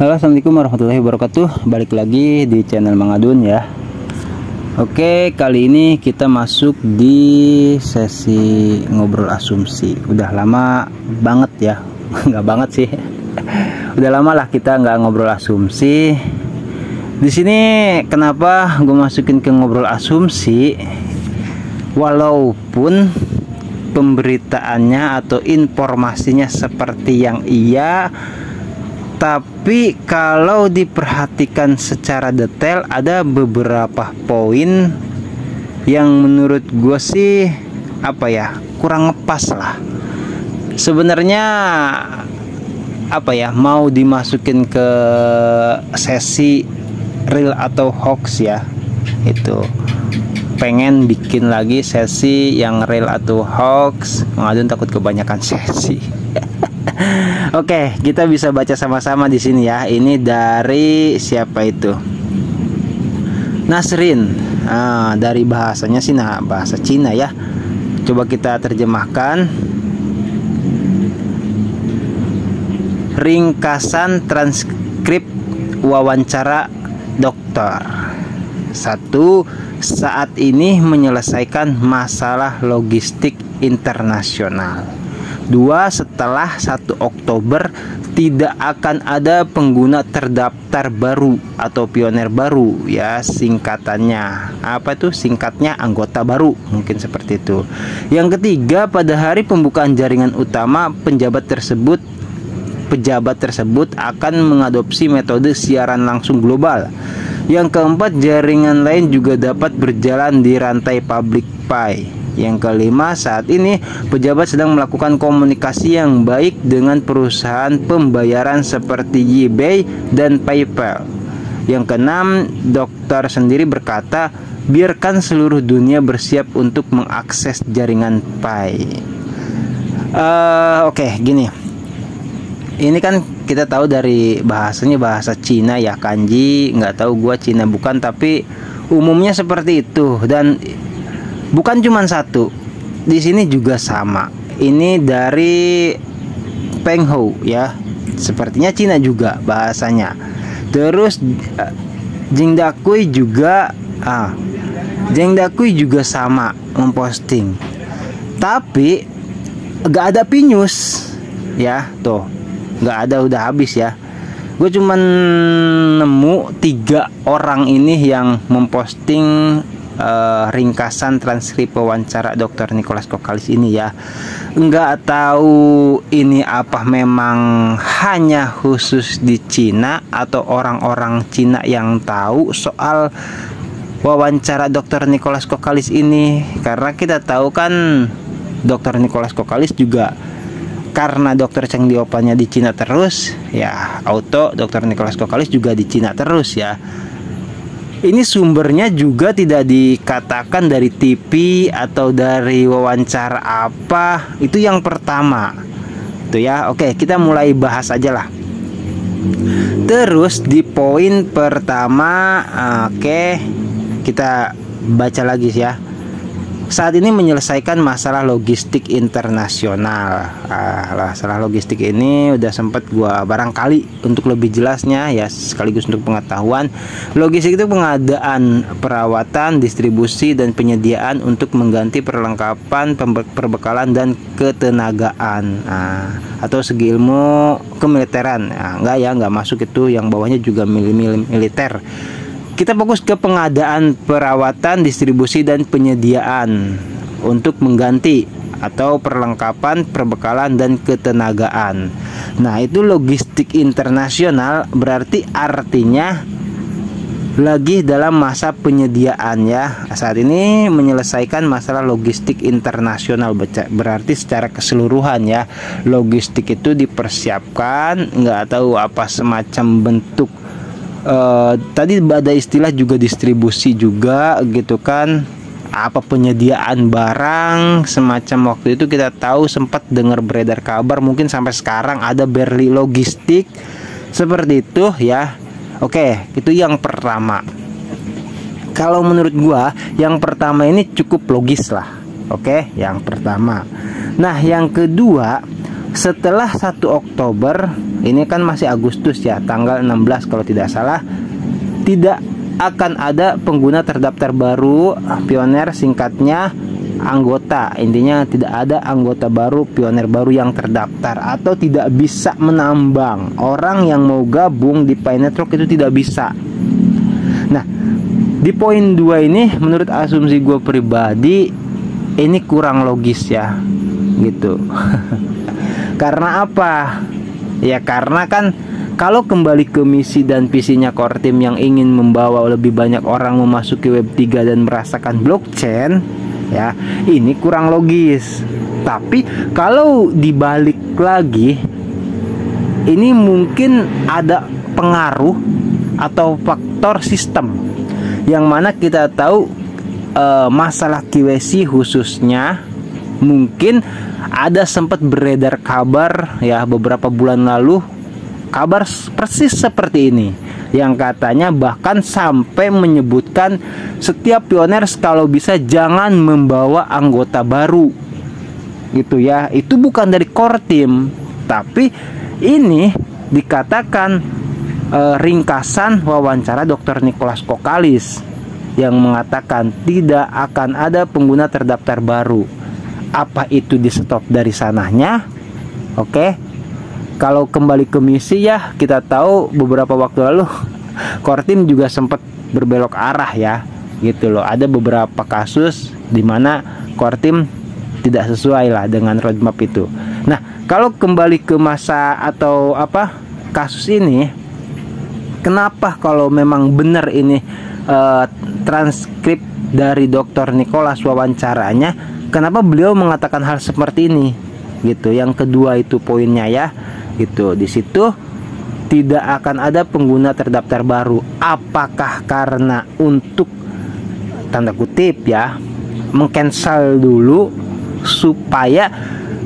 Halo, assalamualaikum warahmatullahi wabarakatuh. Balik lagi di channel Mang Adun ya. Oke, kali ini kita masuk di sesi ngobrol asumsi. Udah lama banget ya, nggak banget sih. Udah lama lah kita nggak ngobrol asumsi. Di sini kenapa gue masukin ke ngobrol asumsi? Walaupun pemberitaannya atau informasinya seperti yang iya, tapi kalau diperhatikan secara detail ada beberapa poin yang menurut gue sih kurang ngepas lah. Sebenarnya mau dimasukin ke sesi real atau hoax ya. Itu pengen bikin lagi sesi yang real atau hoax. Mang Adun takut kebanyakan sesi. Oke, kita bisa baca sama-sama di sini ya. Ini dari siapa itu? Nasrin. Dari bahasanya sih bahasa Cina ya. Coba kita terjemahkan. Ringkasan transkrip wawancara dokter. 1. Saat ini menyelesaikan masalah logistik internasional. 2. Setelah 1 Oktober tidak akan ada pengguna terdaftar baru atau pioner baru ya, singkatannya. Apa itu singkatnya? Anggota baru, mungkin seperti itu. Yang ketiga, pada hari pembukaan jaringan utama pejabat tersebut akan mengadopsi metode siaran langsung global. Yang keempat, jaringan lain juga dapat berjalan di rantai public Pi. Yang kelima, saat ini pejabat sedang melakukan komunikasi yang baik dengan perusahaan pembayaran seperti eBay dan PayPal. Yang keenam, dokter sendiri berkata, biarkan seluruh dunia bersiap untuk mengakses jaringan Pi. Oke, gini. Ini kan kita tahu dari bahasanya bahasa Cina ya, kanji. Nggak tahu gua Cina bukan, tapi umumnya seperti itu. Dan bukan cuma satu, di sini juga sama. Ini dari Peng Hou ya, sepertinya Cina juga bahasanya. Terus Jing Dakui juga, Jing Dakui juga sama memposting. Tapi gak ada pinyus ya, tuh gak ada, udah habis ya. Gue cuman nemu 3 orang ini yang memposting ringkasan transkrip wawancara Dr. Nicholas Kokalis ini ya. Nggak tahu ini apa memang hanya khusus di Cina atau orang-orang Cina yang tahu soal wawancara Dr. Nicholas Kokalis ini. Karena kita tahu kan Dr. Nicholas Kokalis juga, karena Dr. Cheng Diopannya di Cina terus ya, auto Dr. Nicholas Kokalis juga di Cina terus ya. Ini sumbernya juga tidak dikatakan dari TV atau dari wawancara apa. Itu yang pertama. Itu ya. Oke, kita mulai bahas aja lah. Terus di poin pertama, kita baca lagi ya. Saat ini menyelesaikan masalah logistik internasional. Masalah logistik ini udah sempat gua barangkali untuk lebih jelasnya ya, sekaligus untuk pengetahuan. Logistik itu pengadaan, perawatan, distribusi dan penyediaan untuk mengganti perlengkapan, perbekalan dan ketenagaan. Atau segi ilmu kemiliteran. Nggak masuk itu, yang bawahnya juga militer. Kita fokus ke pengadaan, perawatan, distribusi dan penyediaan untuk mengganti atau perlengkapan, perbekalan dan ketenagaan. Nah, itu logistik internasional, berarti artinya lagi dalam masa penyediaan ya. Saat ini menyelesaikan masalah logistik internasional, berarti secara keseluruhan ya. Logistik itu dipersiapkan, nggak tahu apa semacam bentuk. Tadi ada istilah juga distribusi juga gitu kan, apa penyediaan barang semacam. Waktu itu kita tahu sempat dengar beredar kabar, mungkin sampai sekarang ada Berli Logistik seperti itu ya. Oke, itu yang pertama. Kalau menurut gua yang pertama ini cukup logis lah. Oke, yang pertama. Nah, yang kedua, setelah 1 Oktober, ini kan masih Agustus ya, tanggal 16 kalau tidak salah, tidak akan ada pengguna terdaftar baru Pioneer, singkatnya anggota. Intinya tidak ada anggota baru Pioneer baru yang terdaftar, atau tidak bisa menambang. Orang yang mau gabung di Pi Network itu tidak bisa. Nah, di poin 2 ini menurut asumsi gue pribadi ini kurang logis ya, gitu. Karena apa? Ya karena kan kalau kembali ke misi dan visinya Kortim yang ingin membawa lebih banyak orang memasuki Web 3 dan merasakan blockchain, ya ini kurang logis. Tapi kalau dibalik lagi, ini mungkin ada pengaruh atau faktor sistem, yang mana kita tahu masalah KYC khususnya, mungkin ada sempat beredar kabar ya beberapa bulan lalu, kabar persis seperti ini, yang katanya bahkan sampai menyebutkan setiap Pioneer kalau bisa jangan membawa anggota baru, gitu ya. Itu bukan dari Kortim, tapi ini dikatakan ringkasan wawancara Dr. Nicholas Kokalis yang mengatakan tidak akan ada pengguna terdaftar baru. Apa itu di stop dari sananya? Oke. Kalau kembali ke misi ya, kita tahu beberapa waktu lalu Kortim juga sempat berbelok arah ya, gitu loh. Ada beberapa kasus di mana Kortim tidak sesuai lah dengan roadmap itu. Nah, kalau kembali ke masa atau kasus ini, kenapa kalau memang benar ini transkrip dari Dr. Nicholas wawancaranya, kenapa beliau mengatakan hal seperti ini, gitu. Yang kedua itu poinnya ya, gitu. Di situ tidak akan ada pengguna terdaftar baru. Apakah karena untuk tanda kutip ya mengcancel dulu supaya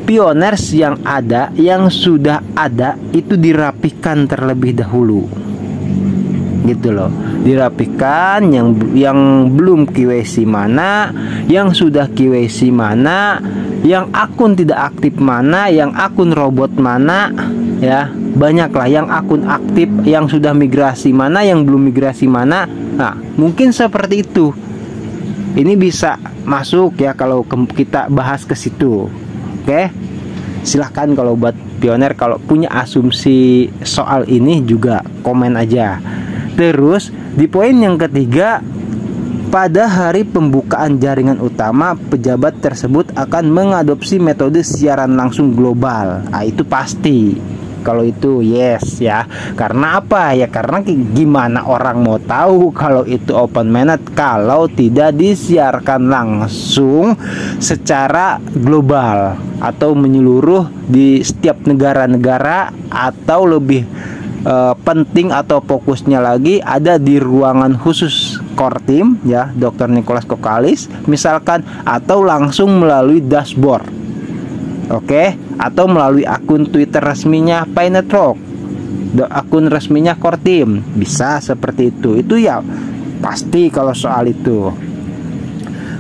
Pioneers yang ada, yang sudah ada itu dirapikan terlebih dahulu, gitu loh. Dirapikan yang belum KYC mana, yang sudah KYC mana, yang akun tidak aktif mana, yang akun robot mana, ya banyaklah. Yang akun aktif, yang sudah migrasi mana, yang belum migrasi mana. Nah, mungkin seperti itu. Ini bisa masuk ya kalau kita bahas ke situ. Oke, silahkan kalau buat Pioneer kalau punya asumsi soal ini juga komen aja. Terus di poin yang ketiga, pada hari pembukaan jaringan utama, pejabat tersebut akan mengadopsi metode siaran langsung global. Nah, itu pasti. Kalau itu yes ya. Karena apa? Ya karena gimana orang mau tahu kalau itu open mainnet kalau tidak disiarkan langsung secara global atau menyeluruh di setiap negara-negara, atau lebih penting atau fokusnya lagi ada di ruangan khusus Kortim ya, Dr. Nicholas Kokalis misalkan, atau langsung melalui dashboard, oke, atau melalui akun Twitter resminya Pi Network, akun resminya Kortim, bisa seperti itu. Itu ya pasti kalau soal itu.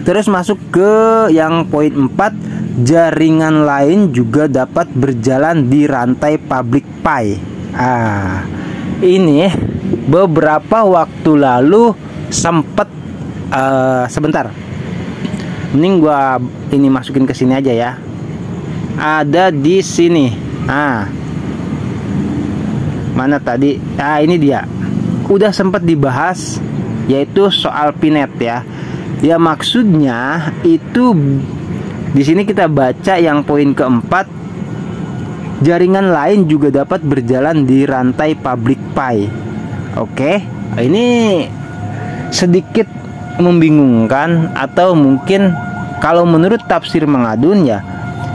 Terus masuk ke yang poin 4, jaringan lain juga dapat berjalan di rantai public Pi. Ini beberapa waktu lalu sempet sebentar, mending gua ini masukin ke sini aja ya. Ada di sini. Mana tadi? Ini dia. Udah sempat dibahas, yaitu soal Pinet ya. Ya maksudnya itu di sini kita baca yang poin keempat, jaringan lain juga dapat berjalan di rantai public Pi. Oke, ini sedikit membingungkan, atau mungkin kalau menurut tafsir Mengadun ya,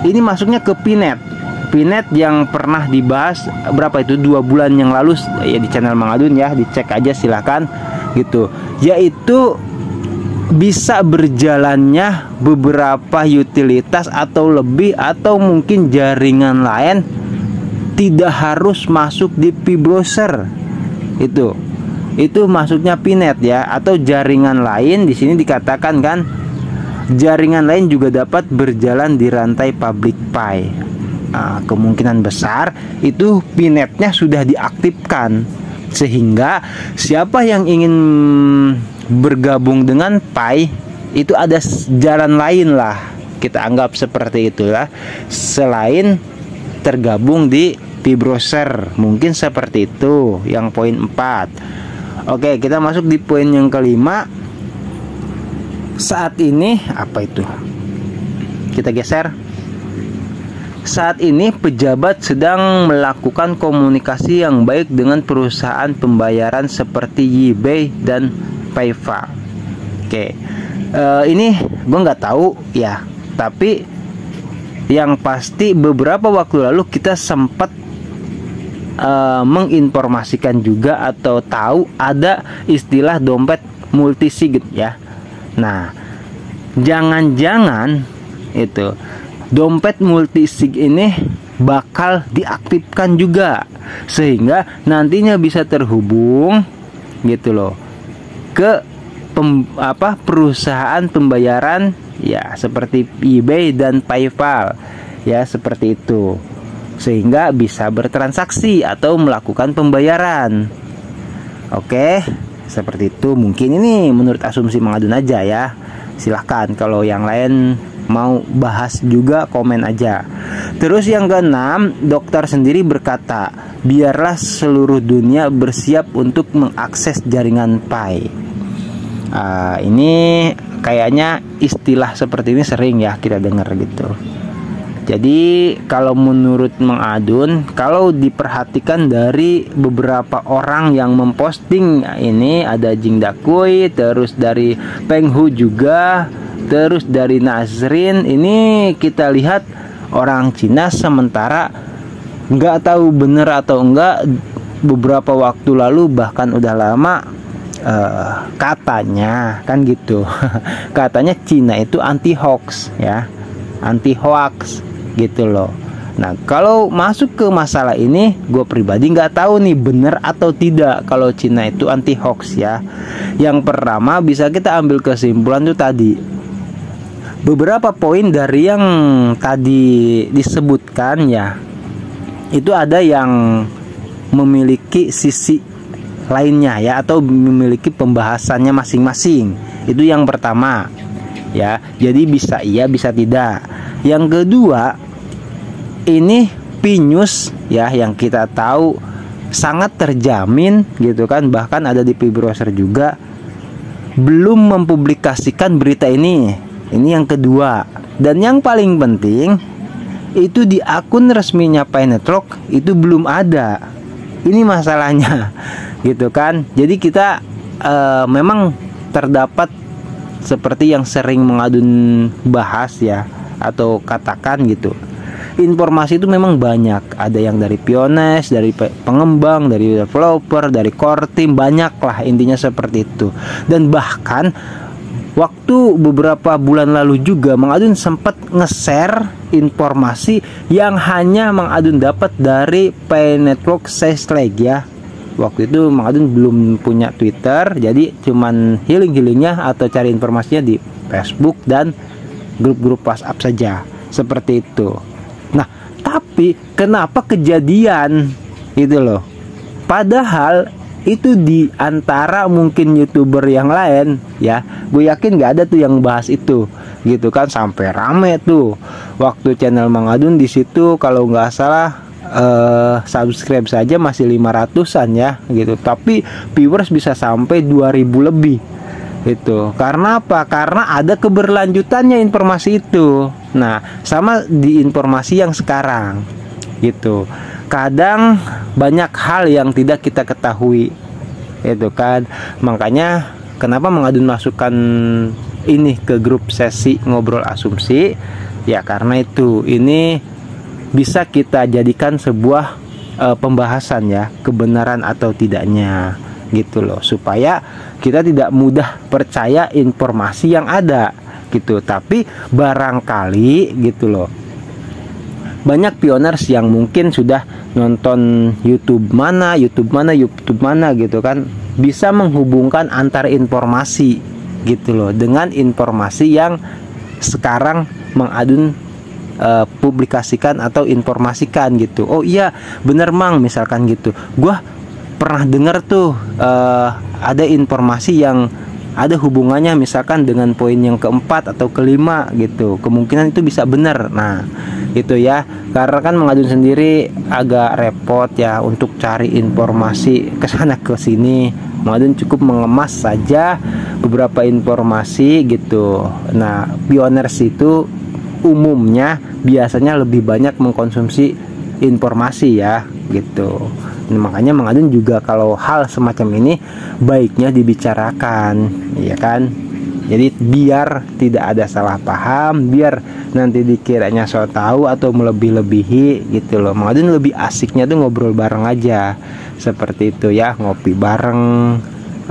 ini masuknya ke Pinet. Pinet yang pernah dibahas berapa itu 2 bulan yang lalu ya di channel Mengadun ya, dicek aja silahkan gitu. Yaitu bisa berjalannya beberapa utilitas atau lebih, atau mungkin jaringan lain tidak harus masuk di Pi browser. Itu masuknya Pinet ya, atau jaringan lain. Di sini dikatakan kan jaringan lain juga dapat berjalan di rantai public Pi. kemungkinan besar itu pinetnya sudah diaktifkan, sehingga siapa yang ingin bergabung dengan Pi itu ada jalan lain lah, kita anggap seperti itulah, selain tergabung di Pi Browser. Mungkin seperti itu yang poin 4. Oke, kita masuk di poin yang kelima. Saat ini apa itu? Kita geser. Saat ini pejabat sedang melakukan komunikasi yang baik dengan perusahaan pembayaran seperti eBay dan PayPal. Oke, ini gue nggak tahu ya, tapi yang pasti beberapa waktu lalu kita sempat menginformasikan juga atau tahu ada istilah dompet multisig ya. Nah, jangan-jangan itu dompet multisig ini bakal diaktifkan juga, sehingga nantinya bisa terhubung gitu loh ke perusahaan pembayaran ya, seperti eBay dan PayPal ya, seperti itu, sehingga bisa bertransaksi atau melakukan pembayaran. Oke, seperti itu. Mungkin ini menurut asumsi Mang Adun aja ya. Silahkan kalau yang lain mau bahas juga komen aja. Terus yang keenam, dokter sendiri berkata, biarlah seluruh dunia bersiap untuk mengakses jaringan Pi. Ini kayaknya istilah seperti ini sering ya kita dengar gitu. Jadi kalau menurut Mang Adun, kalau diperhatikan dari beberapa orang yang memposting ini, ada Jing Dakui, terus dari Peng Hu juga, terus dari Nazrin, ini kita lihat orang Cina sementara nggak tahu bener atau enggak, beberapa waktu lalu bahkan udah lama katanya kan gitu katanya Cina itu anti hoax ya, anti hoax gitu loh. Nah, kalau masuk ke masalah ini, gue pribadi nggak tahu nih bener atau tidak kalau Cina itu anti hoax ya. Yang pertama bisa kita ambil kesimpulan tuh tadi, beberapa poin dari yang tadi disebutkan ya, itu ada yang memiliki sisi lainnya ya, atau memiliki pembahasannya masing-masing. Itu yang pertama ya, jadi bisa iya bisa tidak. Yang kedua, ini Pi News ya, yang kita tahu sangat terjamin gitu kan, bahkan ada di Pi Browser juga, belum mempublikasikan berita ini. Ini yang kedua. Dan yang paling penting, itu di akun resminya Pi Network itu belum ada. Ini masalahnya gitu kan. Jadi kita memang terdapat seperti yang sering Mang Adun bahas ya, atau katakan gitu, informasi itu memang banyak. Ada yang dari Pioneers, dari pengembang, dari developer, dari core team, banyak lah intinya seperti itu. Dan bahkan waktu beberapa bulan lalu juga Mang Adun sempat nge-share informasi yang hanya Mang Adun dapat dari Pi Network Slack ya. Waktu itu Mang Adun belum punya Twitter, jadi cuman healing-healingnya atau cari informasinya di Facebook dan grup-grup WhatsApp saja, seperti itu. Nah, tapi kenapa kejadian gitu loh? Padahal itu di antara mungkin YouTuber yang lain ya, gue yakin nggak ada tuh yang bahas itu gitu kan, sampai rame tuh waktu channel Mang Adun di situ. Kalau nggak salah subscribe saja masih 500-an ya gitu, tapi viewers bisa sampai 2000 lebih itu. Karena apa? Karena ada keberlanjutannya informasi itu. Nah, sama di informasi yang sekarang gitu, kadang banyak hal yang tidak kita ketahui itu kan. Makanya kenapa Mang Adun masukkan ini ke grup sesi ngobrol asumsi ya, karena itu ini bisa kita jadikan sebuah pembahasan ya, kebenaran atau tidaknya gitu loh, supaya kita tidak mudah percaya informasi yang ada gitu. Tapi barangkali gitu loh, banyak pioners yang mungkin sudah nonton YouTube mana gitu kan, bisa menghubungkan antar informasi gitu loh dengan informasi yang sekarang Mang Adun publikasikan atau informasikan gitu. Oh iya bener Mang, misalkan gitu, gua pernah dengar tuh ada informasi yang ada hubungannya misalkan dengan poin yang keempat atau kelima gitu, kemungkinan itu bisa benar. Nah itu ya, karena kan mengadun sendiri agak repot ya untuk cari informasi kesana ke sini. Mengadun cukup mengemas saja beberapa informasi gitu. Nah pioners itu umumnya biasanya lebih banyak mengkonsumsi informasi ya gitu. Nah, makanya mengadun juga kalau hal semacam ini baiknya dibicarakan, ya kan? Jadi biar tidak ada salah paham, biar nanti dikiranya so tahu atau melebih-lebihi gitu loh. Mengadun lebih asiknya tuh ngobrol bareng aja, seperti itu ya, ngopi bareng.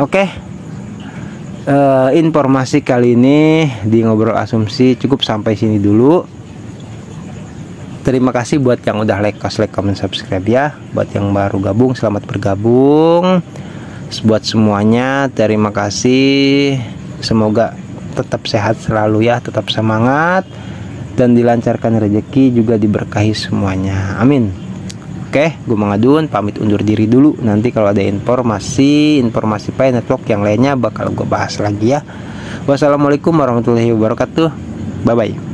Oke. Informasi kali ini di Ngobrol Asumsi cukup sampai sini dulu. Terima kasih buat yang udah like, comment, subscribe ya. Buat yang baru gabung, selamat bergabung. Buat semuanya, terima kasih. Semoga tetap sehat selalu ya, tetap semangat, dan dilancarkan rezeki, juga diberkahi semuanya. Amin. Oke, gue Mengadun pamit undur diri dulu. Nanti kalau ada informasi Pi Network yang lainnya bakal gue bahas lagi ya. Wassalamualaikum warahmatullahi wabarakatuh. Bye bye.